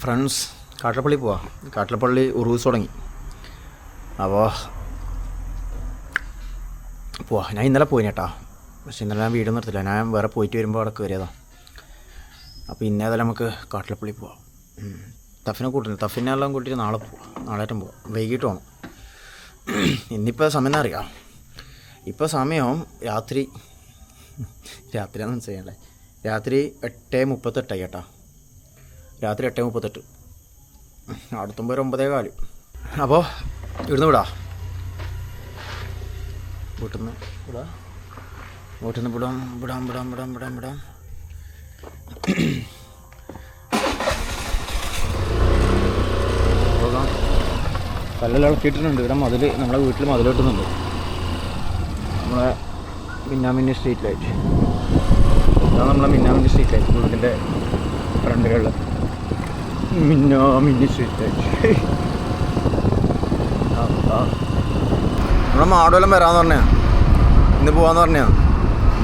Friends Kattilappally പോവാം. കാട്ടിലപ്പള്ളി ഉറൂസ് തുടങ്ങി. അപ്പോൾ പോവാ. ഞാൻ ഇന്നലെ പോയിന് കേട്ടോ. പക്ഷേ ഇന്നലെ ഞാൻ വീട് നിർത്തില്ല. ഞാൻ വേറെ പോയിട്ട് വരുമ്പോൾ അവിടെ കയറിയതാണ്. അപ്പോൾ ഇന്നേതായാലും നമുക്ക് കാട്ടിലപ്പള്ളി പോവാം. തഫിനെ കൂട്ടുന്നു. തഫിനെല്ലാം കൂട്ടിയിട്ട് നാളെ പോവാം. നാളേറ്റം പോവാം. വൈകിട്ട് പോകണം. ഇന്നിപ്പോൾ സമയം എന്താ അറിയാം? ഇപ്പോൾ സമയം രാത്രിയാണെന്ന് മനസ്സിലായല്ലേ. രാത്രി 8:38 കേട്ടോ. രാത്രി 8:38. അടുത്തുമ്പോൾ ഒരു 9:15. അപ്പോൾ ഇവിടുന്ന് വിടാം. വീട്ടിൽ നിന്ന് വിടാം. പോകാം. കല്ലെല്ലാം ഇളക്കിയിട്ടുണ്ട്. ഇവിടെ നമ്മളെ വീട്ടിൽ മതിൽ കെട്ടുന്നുണ്ട്. നമ്മളെ മിന്നാമിന്നി സ്ട്രീറ്റ് ലൈറ്റ്. അതാണ് നമ്മളെ മിന്നാമിന്നി സ്ട്രീറ്റ് ലൈറ്റ്. വീടിൻ്റെ ഫ്രണ്ടിലുള്ള മിന്നാമിന്നി സ്ട്രീറ്റ് ലൈറ്റ്. നമ്മളെ മാടുവെല്ലാം വരാമെന്ന് പറഞ്ഞാൽ ഇന്ന് പോകാമെന്ന് പറഞ്ഞാൽ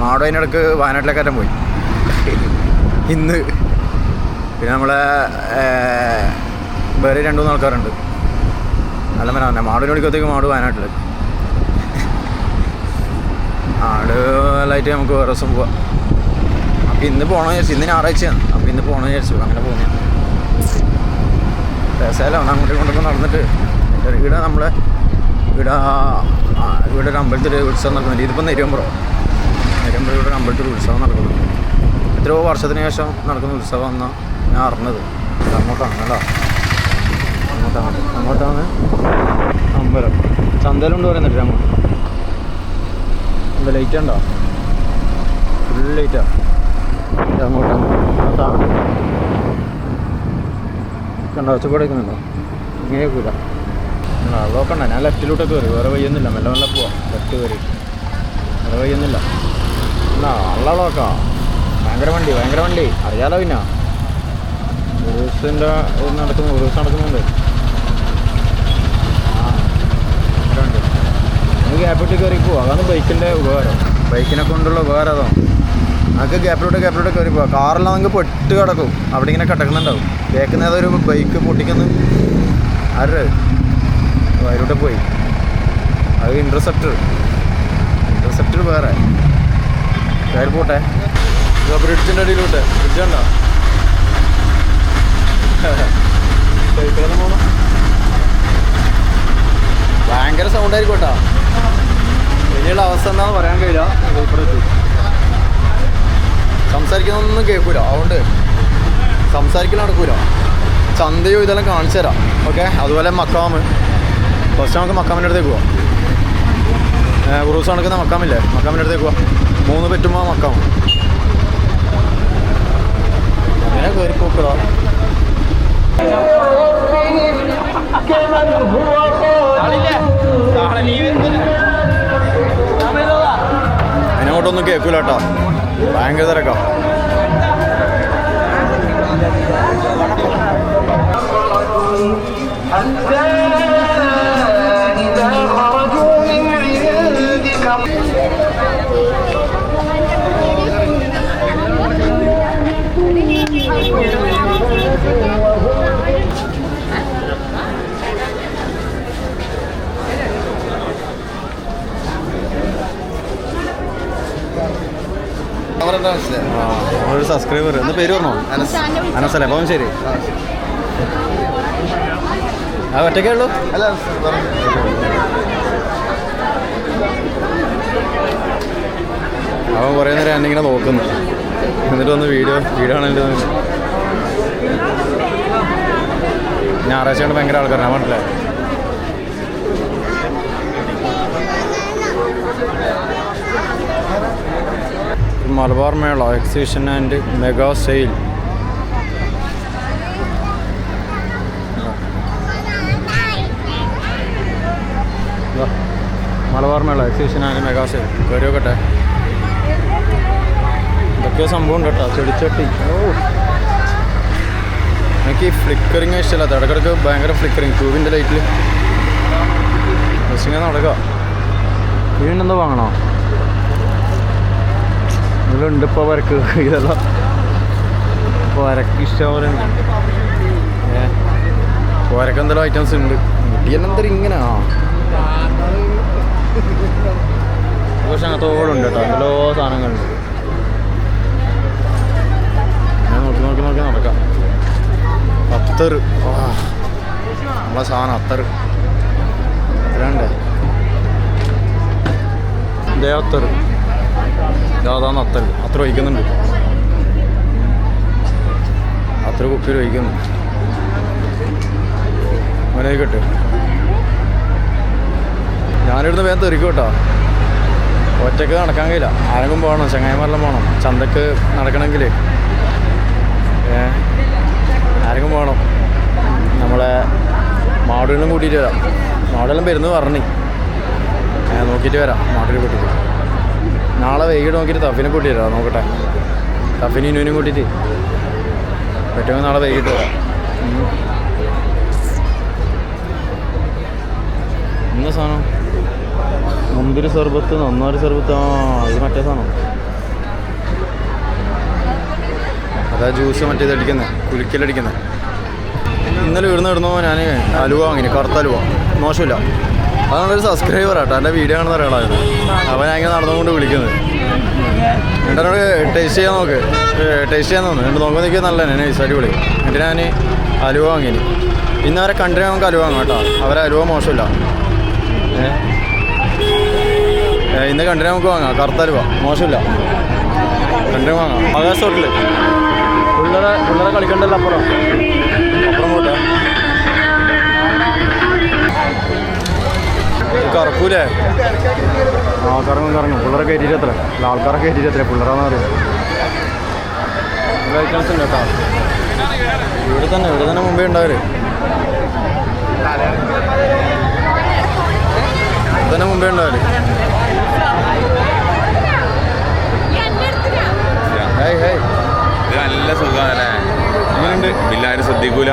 മാടു അതിനിടക്ക് വയനാട്ടിലേക്കാറ്റം പോയി ഇന്ന്. പിന്നെ നമ്മളെ വേറെ 2-3 ആൾക്കാരുണ്ട്. നല്ല മനാ മാടുവിനെ വിളിക്കത്തേക്ക് മാടു വയനാട്ടിൽ. ആടുകളായിട്ട് നമുക്ക് വേറെ ദിവസം പോവാം. അപ്പോൾ ഇന്ന് പോകണമെന്ന് വിചാരിച്ചു. ഇന്ന് ഞായറാഴ്ചയാണ്. അപ്പോൾ ഇന്ന് പോകണമെന്ന് വിചാരിച്ചു. അങ്ങനെ പോകുന്ന രസമല്ല. അങ്ങോട്ടും നടന്നിട്ട് ഇവിടെ നമ്മളെ ഇവിടെ ഒരു അമ്പലത്തിൽ ഉത്സവം നടക്കുന്നുണ്ട്. ഇതിപ്പോൾ നെരുമ്പുറം ഇവിടെ ഒരു അമ്പലത്തിൽ ഉത്സവം നടക്കുന്നുണ്ട്. എത്രയോ വർഷത്തിന് ശേഷം നടക്കുന്ന ഉത്സവം എന്നാണ് ഞാൻ അറിഞ്ഞത്. അങ്ങോട്ടാണ് കേട്ടോ. അങ്ങോട്ടാണ് അമ്പലം. ചന്തലുണ്ട് പറയുന്നുണ്ട്. അങ്ങോട്ട് എന്താ ലൈറ്റ് ഉണ്ടോ? ഫുൾ ലൈറ്റാണ്. അങ്ങോട്ടാണ് കണ്ടോ? ഒച്ചപ്പാട് വയ്ക്കുന്നുണ്ടോ? ഇങ്ങനെയൊക്കില്ല. നോക്കണ്ട. ഞാൻ ലെഫ്റ്റിലോട്ടൊക്കെ കയറി. വേറെ വയ്യൊന്നുമില്ല. മെല്ലെ പോവാം. ലെഫ്റ്റ് കയറി. വേറെ വയ്യൊന്നുമില്ല. എന്നാ നല്ല നോക്കാം. ഭയങ്കര വണ്ടി അറിയാലോ. പിന്നെ ഉറൂസിൻ്റെ ഉറൂസ് നടക്കുന്നുണ്ട്. വണ്ടി നമുക്ക് ഗ്യാപ്പിട്ട് കയറി പോവാം. അതാണ് ബൈക്കിൻ്റെ ഉപകാരം. ബൈക്കിനെ കൊണ്ടുള്ള ഉപകാരം അതാണ്. നമുക്ക് ഗ്യാപ്പിലോട്ട് കയറി പോവാം. കാറെല്ലാം നമുക്ക് പെട്ട് കിടക്കും. അവിടെ ഇങ്ങനെ കിടക്കുന്നുണ്ടാവും. കേൾക്കുന്ന ഏതൊരു ബൈക്ക് പൊട്ടിക്കുന്നു. ആര് അതിലോട്ട് പോയി. അത് ഇൻ്റർസെപ്റ്റർ വേറെ കയറി പോട്ടെ. ബ്രിഡ്ജിൻ്റെ അടിയിലോട്ട്. ബ്രിഡ്ജ് കണ്ടോ? പോകണം. ഭയങ്കര സൗണ്ടായിരിക്കും കേട്ടോ. ഇനിയുള്ള അവസ്ഥ എന്താണെന്ന് പറയാൻ കഴിയില്ല. ഇപ്പുറത്ത് സംസാരിക്കുന്നൊന്നും കേൾക്കൂല. അതുകൊണ്ട് സംസാരിക്കൽ നടക്കൂല. ചന്തയോ ഇതെല്ലാം കാണിച്ചു തരാം. ഓക്കെ. അതുപോലെ മക്കാമ്. ഫസ്റ്റ് നമുക്ക് മക്കാമിൻ്റെ അടുത്തേക്ക് പോവാം. ഉറൂസ് നടക്കുന്ന മക്കാമില്ലേ? മക്കാമിൻ്റെ അടുത്തേക്ക് പോവാം. 3 പറ്റുമ്പോൾ മക്കാമ്. അങ്ങനെ കയറി പോക്കോ. അതിനോട്ടൊന്നും കേൾക്കൂല കേട്ടോ. ഭയങ്കര തിരക്കാം. ഒരു സബ്സ്ക്രൈബർ. എന്താ പേര് പറഞ്ഞോ? അനസല്ലേ? അപ്പം ശരി. ആ ഒറ്റയ്ക്കേ ഉള്ളൂ. അവൻ കുറേ നേരം എന്നിങ്ങനെ നോക്കുന്നു. എന്നിട്ട് വന്ന് വീഡിയോ ആണെങ്കിലും ഞായറാഴ്ച കൊണ്ട് ഭയങ്കര ആൾക്കാരാണ്. മനസ്സിലായി. മലബാർ മേള exhibition and mega sale. Malabar മേള എക്സിബിഷൻ ആൻഡ് മെഗാ സെയിൽ. കയറി നോക്കട്ടെ. ഇതൊക്കെ സംഭവം ഉണ്ട് കേട്ടോ. ചെടിച്ചട്ടി. എനിക്ക് ഈ ഫ്ലിക്കറിങ് ഇഷ്ടമല്ലാത്ത. ഇടയ്ക്കിടയ്ക്ക് ഭയങ്കര ഫ്ലിക്കറിങ്. ട്യൂബിൻ്റെ ലൈറ്റിൽ ജസ്റ്റ് ഇങ്ങനെ നടക്കുക. വീണ്ടെന്താ വാങ്ങണോ? ഇതിലുണ്ട് ഇപ്പോൾ വരക്ക്. ഇതെല്ലാം ഇപ്പോൾ വരക്ക് ഇഷ്ടം പോലെ കോരക്ക എന്തെങ്കിലും ഐറ്റംസ് ഉണ്ട്. മുടിയെന്നെന്തൊരു ഇങ്ങനെ പക്ഷെ അങ്ങനത്തോടുണ്ട് കേട്ടോ. എന്തെല്ലോ സാധനങ്ങളുണ്ട്. ഞാൻ നോക്കി നടക്കാം. അത്തറ് നമ്മളെ സാധനം അത്തറ് എത്രയുണ്ട്. ഇതേ അത്തറ് ഇതാന്ന് അത്തറ്. അത്ര ഒഴിക്കുന്നുണ്ട്. അത്ര കുപ്പിയിൽ ഒഴിക്കുന്നു. അങ്ങനെയായിക്കോട്ടെ. ഞാനിവിടുന്ന് വേഗം തെറിക്കും കേട്ടോ. ഒറ്റക്ക് നടക്കാൻ കഴിയില്ല. ആരെങ്കിലും പോകണം. ചങ്ങായിമാരെല്ലാം പോകണം. ചന്തക്ക് നടക്കണമെങ്കിൽ ആരെങ്കിലും പോകണം. നമ്മളെ മാടുകളും കൂട്ടിയിട്ട് വരാം. മാടെല്ലാം വരുന്നത് പറഞ്ഞു. നോക്കിയിട്ട് വരാം. മാട്ടിൽ കൂട്ടിയിട്ട് നാളെ വൈകിട്ട് നോക്കിയിട്ട് തഫിനെ കൂട്ടിയിട്ട് വരാം. നോക്കട്ടെ. തഫിനും ഇനുവിനും കൂട്ടിയിട്ട് പറ്റുമെങ്കിൽ നാളെ വൈകിട്ട് വരാം. എന്താ സാധനം? മുന്തിരി സർബത്ത്, നന്നാരി സർബത്ത്. ഇത് മറ്റേ സാധനം. അതാ ജ്യൂസ് മറ്റേത് അടിക്കുന്നത്, കുലുക്കലടിക്കുന്നത്. ഇന്നലെ ഇടുന്നോ ഞാൻ അലുവ വാങ്ങിന്, കറുത്ത അലുവ. മോശമില്ല. അതാണൊരു സബ്സ്ക്രൈബർ ആട്ടോ. എൻ്റെ വീഡിയോ കാണുന്ന ഒരാളായിരുന്നു. അവൻ അങ്ങനെ നടന്നുകൊണ്ട് വിളിക്കുന്നത്. എന്നോട് ടേസ്റ്റ് ചെയ്യാൻ നോക്ക്. ടേസ്റ്റ് ചെയ്യാൻ തോന്നുന്നു. എന്നിട്ട് നോക്കുമ്പോൾ നിൽക്കുക നല്ല തന്നെ നൈസ് അടിപൊളി. എന്നിട്ട് ഞാൻ അലുവ വാങ്ങിന്. ഇന്ന് അവരെ കണ്ടിട്ട് നമുക്ക് അലുവ വാങ്ങാം കേട്ടോ. അവരെ അലുവ മോശമില്ല. ഇന്ന് കണ്ടിട്ട് നമുക്ക് വാങ്ങാം. കറുത്ത അലുവ മോശമില്ല. കണ്ടിട്ട് വാങ്ങാം. ആകാശ ഹോട്ടല് പിള്ളേരെ കളിക്കണ്ടല്ലോ. അപ്പുറം പോട്ടെ. കറക്കൂലേ? കറങ്ങും. പിള്ളേരെ കയറ്റിയിട്ട് എത്ര ആൾക്കാരെ കയറ്റിയിട്ട് എത്ര പിള്ളേരാന്ന് പറയുന്നത്. ഐറ്റംസ് ഉണ്ട് കേട്ടോ. ഇവിടെ തന്നെ മുമ്പേ ഉണ്ടാവര്. തന്നെ മുമ്പേ ഉണ്ടാവര്. ഇത് നല്ല സുഖമല്ലേ? എങ്ങനെയുണ്ട്? എല്ലാവരും ശ്രദ്ധിക്കൂല.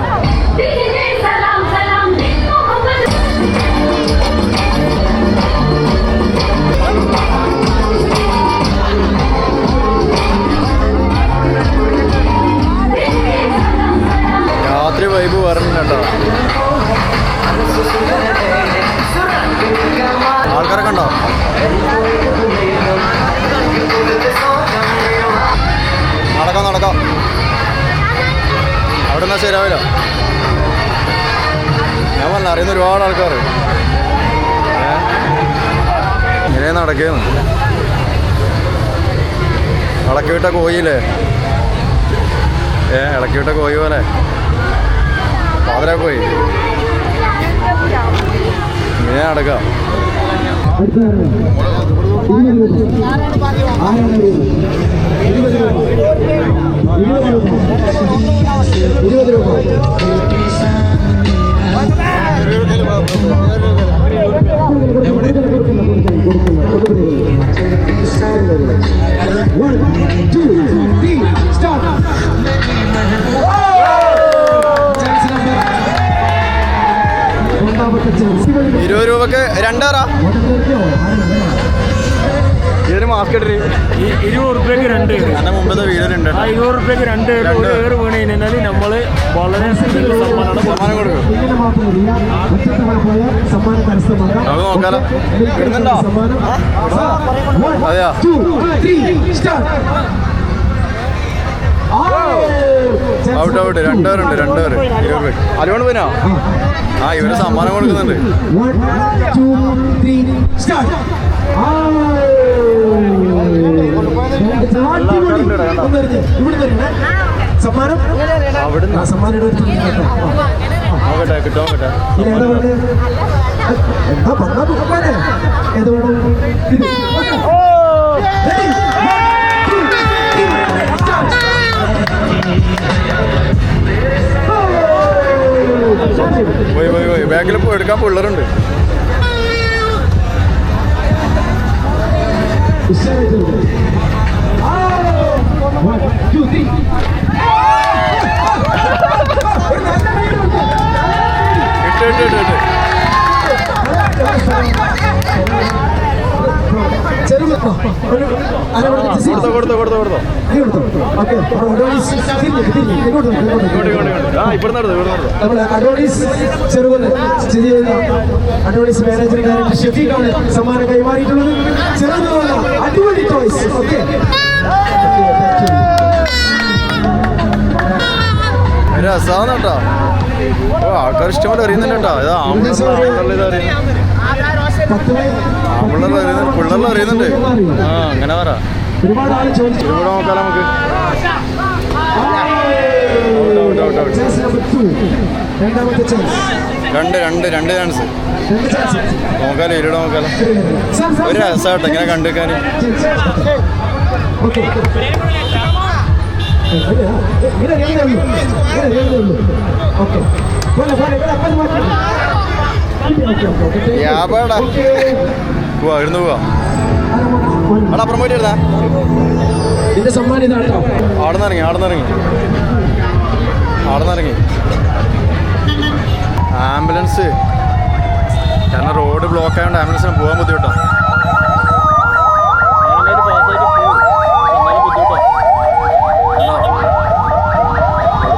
രാത്രി വൈബ് വരണം കേട്ടോ. ആൾക്കാരൊക്കെ ഉണ്ടോ? നടക്കാം. അവിടെ നിന്നാൽ ശരിയാവില്ല. ഞാൻ വല്ല അറിയുന്ന ഒരുപാട് ആൾക്കാർ ഇങ്ങനെ നടക്കുന്നു. ഇളക്കി വിട്ട കോയില്ലേ? ഇളക്കി വിട്ട കോയി പോലെ പാതിരാ പോയി ഇങ്ങനെ നടക്കാം. ₹20 രണ്ടാറാ. ഇതിന് മാസ്ക് ഇട്ടിട്ട് ₹20 രണ്ട്. അതിന്റെ മുമ്പത്തെ വീഡിയോയിലുണ്ട്. ₹20 രണ്ട് ഏറ് വീണ് കഴിഞ്ഞാൽ നമ്മള് വളരെ സമ്മാനം കൊടുക്കും. നമുക്ക് നോക്കാലോ. ഇടുന്നുണ്ടോ? അതെയാ. ഔട്ട് രണ്ടുപേരുണ്ട്. 20 അലുകൊണ്ട് പോയിനോ? ഇവര് സമ്മാനം കൊടുക്കുന്നുണ്ട്. സമ്മാനം നോക്കട്ടെ, കിട്ടോ നോക്കട്ടെ. എന്താ പറഞ്ഞേ? പോയി ബാഗിൽ എടുക്കാൻ പിള്ളേരുണ്ട്. ചെറുപ്പം അഡോണിസ് ചെറുകുന്ന് സ്ഥിതി ചെയ്യുന്ന അഡോണിസ് മാനേജർ ഡയറക്ടർ ഷെഫീഖാണ് സമ്മാനം കൈമാറിയിട്ടുള്ളത്. ചെറുകുന്നുള്ള അടിപൊളി ടോയ്സ്. ഓക്കെ, രസമാണ് കേട്ടോ. ആൾക്കാർ ഇഷ്ടംപോലെ അറിയുന്നില്ല കേട്ടോ. ഇത് പിള്ളേരെല്ലാം അറിയുന്നുണ്ട്. ആ, അങ്ങനെ പറ. ഒരുപാട് ആൾ ചോദിച്ചു. ഇവിടെ നോക്കാം നമുക്ക്. രണ്ടാമത്തെ ചാൻസ്. രണ്ട് ചാൻസ് നോക്കാലോ. ഇവിടെ നോക്കാലോ. ഒരു രസമാട്ടോ ഇങ്ങനെ കണ്ടുവെക്കാൻ. പോവാ, ഇരുന്ന് പോവാ. അവിടെ അപ്പുറം പോയിട്ട് ഇരുന്നാ. ഇതിന്റെ സമ്മാനം ഇതാട്ടോ. അവിടെ നിന്ന് ഇറങ്ങി ആംബുലൻസ്. കാരണം റോഡ് ബ്ലോക്ക് ആയതുകൊണ്ട് ആംബുലൻസിന് പോകാൻ ബുദ്ധിമുട്ടാണ്.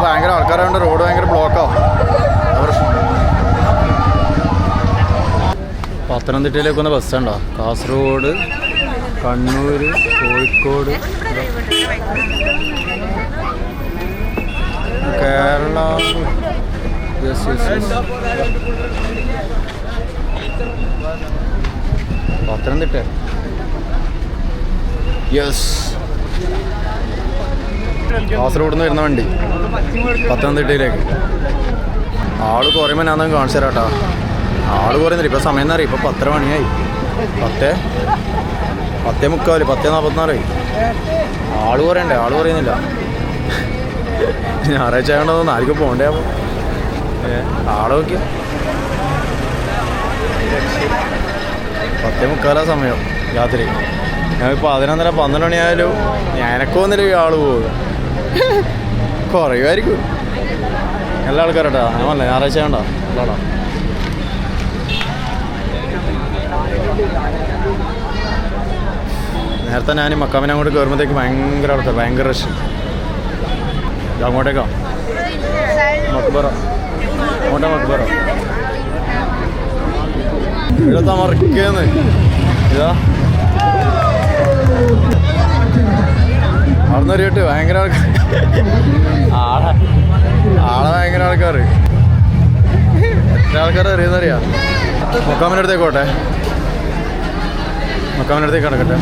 ഭയങ്കര ആൾക്കാരായതുകൊണ്ട് റോഡ് ഭയങ്കര ബ്ലോക്കാവും. പത്തനംതിട്ടയിലേക്ക് വന്ന ബസ്സുണ്ടോ? കാസർഗോഡ്, കണ്ണൂർ, കോഴിക്കോട്, കേരള. പത്തനംതിട്ട. യെസ്, കാസർഗോഡ് നിന്ന് വരുന്ന വണ്ടി പത്തനംതിട്ടയിലേക്ക്. ആള് കുറയുമ്പോൾ ഞാൻ കാണിച്ചു തരാം കേട്ടോ. ആള് കുറയുന്നില്ല. ഇപ്പോൾ സമയം എന്നറിയാം. ഇപ്പോൾ 10 മണിയായി. 10:45, 10:44. ആള് കുറയണ്ടേ? ആള് കുറയുന്നില്ല. ഞായറാഴ്ച ആയതുകൊണ്ടൊന്നും ആർക്കും പോകണ്ടേ? അപ്പോൾ ആളെ നോക്കിയ 10:45 സമയം രാത്രി. ഞങ്ങൾക്ക് 11:30, 12 മണിയായാലും ഞാനൊക്കെ വന്നിട്ട് ആള് പോകും. കുറയുമായിരിക്കും. എല്ലാ ആൾക്കാരട്ടോ. ഞാനല്ല, ഞായറാഴ്ച വേണ്ട അല്ലാടാ. നേരത്തെ ഞാൻ മക്കാമിനെ അങ്ങോട്ട് കയറുമ്പോഴത്തേക്ക് ഭയങ്കര ആൾക്കാർ, ഭയങ്കര റഷ്. അങ്ങോട്ടേക്കാ മക്ബറ. മക്ബറ ഇവിടുത്തെ മറക്കേന്ന്. ഇതാ അവിടെ നിന്ന് അറിയട്ടെ. ഭയങ്കര ആൾക്കാർ. ആളെ ഭയങ്കര ആൾക്കാർ. ആൾക്കാരെ അറിയുന്നറിയാം. മക്കാമിൻ്റെ അടുത്തേക്കോട്ടെ. മക്കാമിൻ്റെ അടുത്തേക്ക് കിടക്കട്ടെ.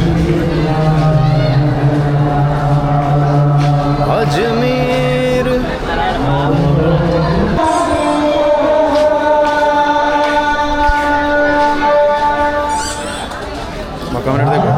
അജ്മീർ മക്കാമിൻ്റെ അടുത്തേക്ക്.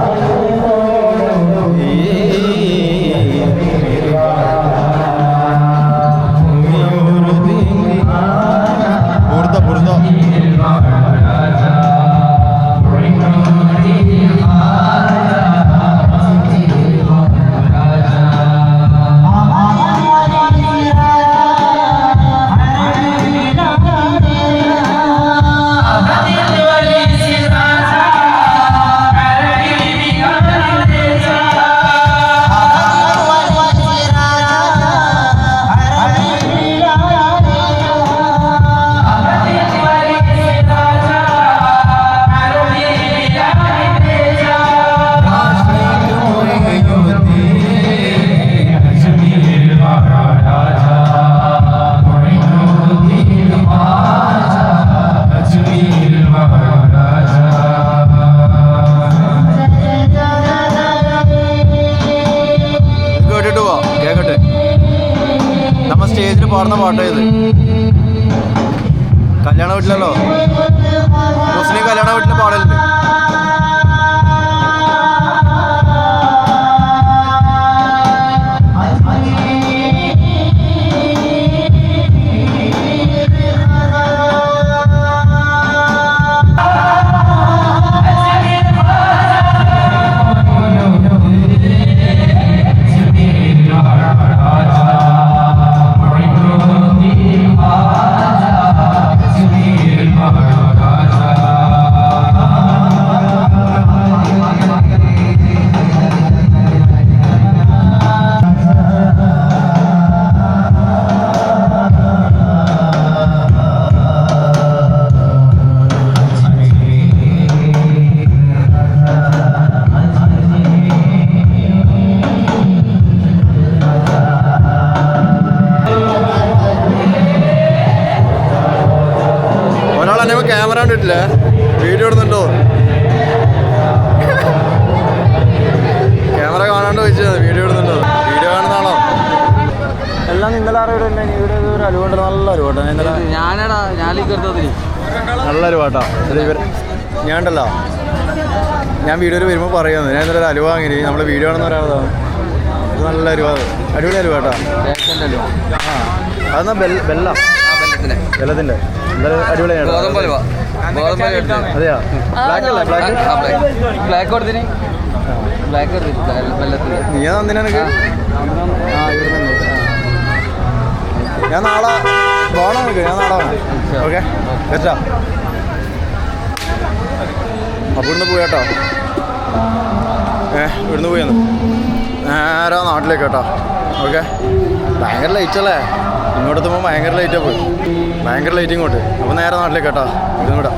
സ്റ്റേജിൽ പാടുന്ന പാട്ടാ ഇത്. കല്യാണ വീട്ടിലല്ലോ, മുസ്ലിം കല്യാണ വീട്ടിൽ പാടലുണ്ട്. കണ്ടിട്ടില്ല, വീഡിയോ ഇടുന്നുണ്ടോ? ക്യാമറ കാണാണ്ട് ചോദിച്ചത് വീഡിയോ ഇടുന്നുണ്ടോ? വീഡിയോ കാണുന്നതാണോ? എല്ലാം ഇന്നലെ അറിവിടെ ഇവിടെ ഒരു അലുവണ്ട്, നല്ല അലുവാട്ടോ. ഇന്നലെ ഞാനടാ ഞാൻ നല്ല അലുവാട്ടോ. ഞാൻ ഉണ്ടല്ലോ, ഞാൻ വീഡിയോയിൽ വരുമ്പോൾ പറയുന്നത് ഞാൻ ഇന്നലെ ഒരു അലുവ വാങ്ങി. നമ്മൾ വീഡിയോ ആണെന്ന് പറയാതാണ്. ഇത് നല്ല അലുവ, അടിപൊളി അലുവാട്ടോ. ആ അതെന്നാ ബെല്ല വെള്ളത്തിൻ്റെ എന്തായാലും അടിപൊളിയാണ്. അതെയാ? ബ്ലാക്ക് അല്ലേ? ബ്ലാക്ക് കൊടുത്തിന് ബ്ലാക്ക് നീ തന്നിന് എനിക്ക്? ആ ഇവിടുന്ന് ഞാൻ നാളെ പോകണം. എനിക്ക് ഞാൻ നാളെ വേണം. ഓക്കെ വെച്ചാ അപ്പോൾ ഇവിടുന്ന് പോയാട്ടോ. ഇവിടുന്ന് പോയെന്ന് നേരെ നാട്ടിലേക്ക് കേട്ടോ. ഓക്കെ ഭയങ്കര ലൈറ്റ് അല്ലേ? ഇങ്ങോട്ട് എത്തുമ്പോൾ ഭയങ്കര ലൈറ്റാണ് പോയി, ഭയങ്കര ലൈറ്റ് ഇങ്ങോട്ട്. അപ്പോൾ നേരെ നാട്ടിലേക്ക് കേട്ടോ. ഇവിടുന്ന് വിടാം.